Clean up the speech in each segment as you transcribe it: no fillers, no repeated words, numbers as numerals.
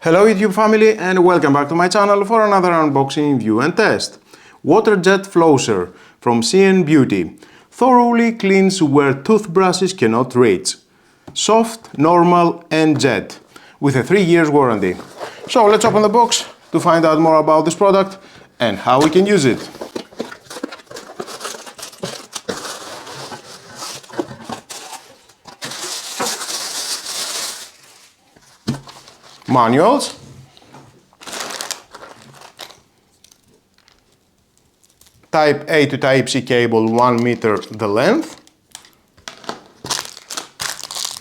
Hello YouTube family and welcome back to my channel for another unboxing, review and test. Water Jet Flosser from Cien Beauty. Thoroughly cleans where toothbrushes cannot reach. Soft, normal and jet. With a 3 years warranty. So let's open the box to find out more about this product and how we can use it. Manuals, Type A to Type C cable 1 meter the length,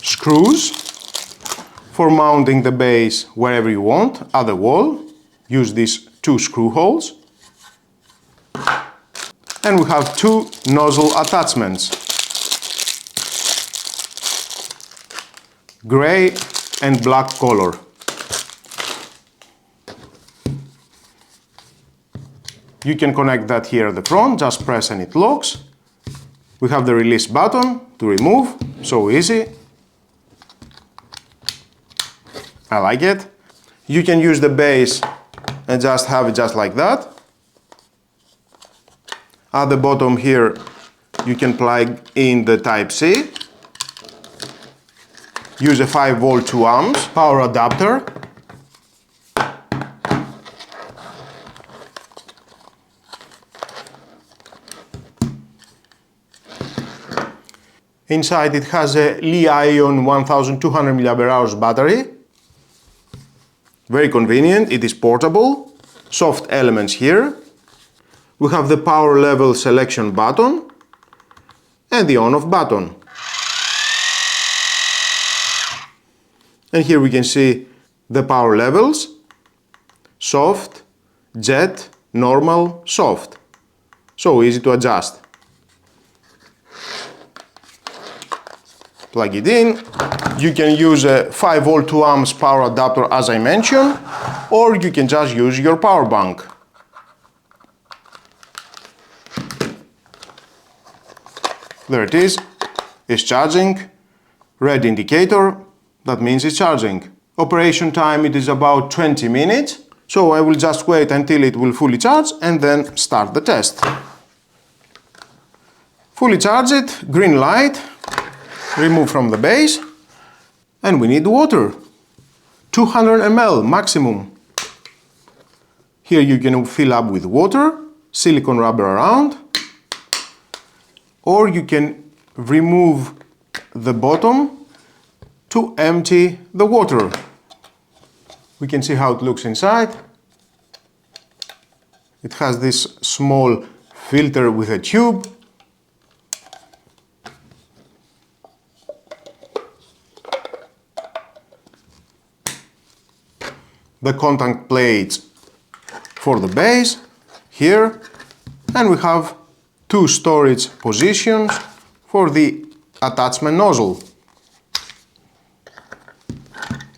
screws for mounting the base wherever you want at the wall, use these 2 screw holes, and we have 2 nozzle attachments, grey and black color. You can connect that here at the front, just press and it locks. We have the release button to remove, so easy. I like it. You can use the base and just have it just like that. At the bottom here, you can plug in the Type C. Use a 5 volt 2 amps power adapter. Inside it has a Li-ion 1200 mAh battery. Very convenient, it is portable. Soft elements here. We have the power level selection button and the on-off button. And here we can see the power levels. Soft, jet, normal, soft. So easy to adjust. Plug it in. You can use a 5 volt 2 amps power adapter as I mentioned, or you can just use your power bank. There it is. It's charging. Red indicator. That means it's charging. Operation time it is about 20 minutes. So I will just wait until it will fully charge and then start the test. Fully charge it. Green light. Remove from the base, and we need water, 200 ml maximum. Here you can fill up with water, silicone rubber around, or you can remove the bottom to empty the water. We can see how it looks inside. It has this small filter with a tube. The contact plates for the base here, and we have 2 storage positions for the attachment nozzle.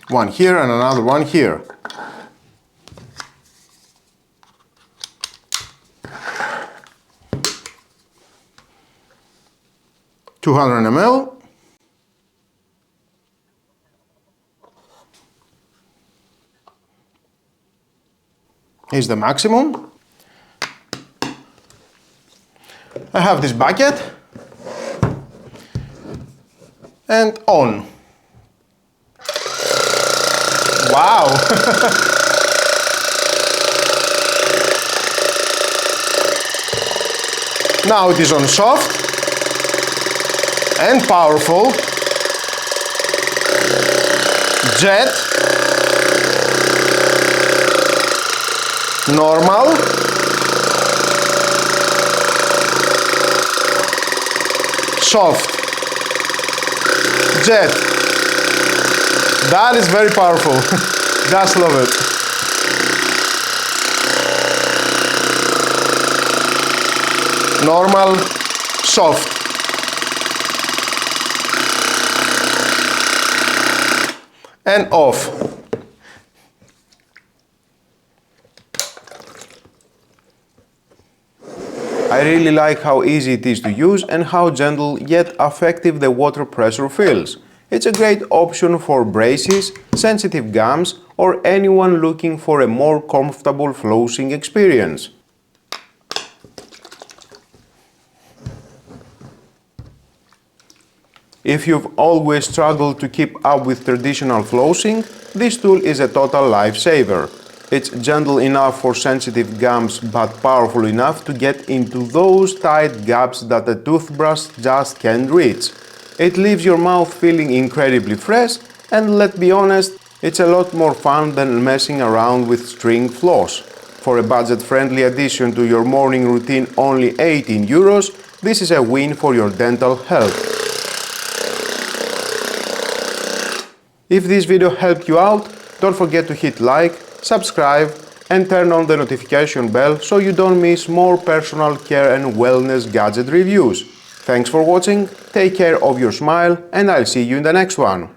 One here and another one here. $200 ml. Is the maximum. I have this bucket and on. Wow! Now it is on soft and powerful. Jet. Normal, soft, jet. That is very powerful. Just love it. Normal, soft. And off. I really like how easy it is to use and how gentle yet effective the water pressure feels. It's a great option for braces, sensitive gums, or anyone looking for a more comfortable flossing experience. If you've always struggled to keep up with traditional flossing, this tool is a total lifesaver. It's gentle enough for sensitive gums but powerful enough to get into those tight gaps that a toothbrush just can't reach. It leaves your mouth feeling incredibly fresh, and let's be honest, it's a lot more fun than messing around with string floss. For a budget-friendly addition to your morning routine, only €18, this is a win for your dental health. If this video helped you out, don't forget to hit like, subscribe and turn on the notification bell so you don't miss more personal care and wellness gadget reviews. Thanks for watching, take care of your smile, and I'll see you in the next one.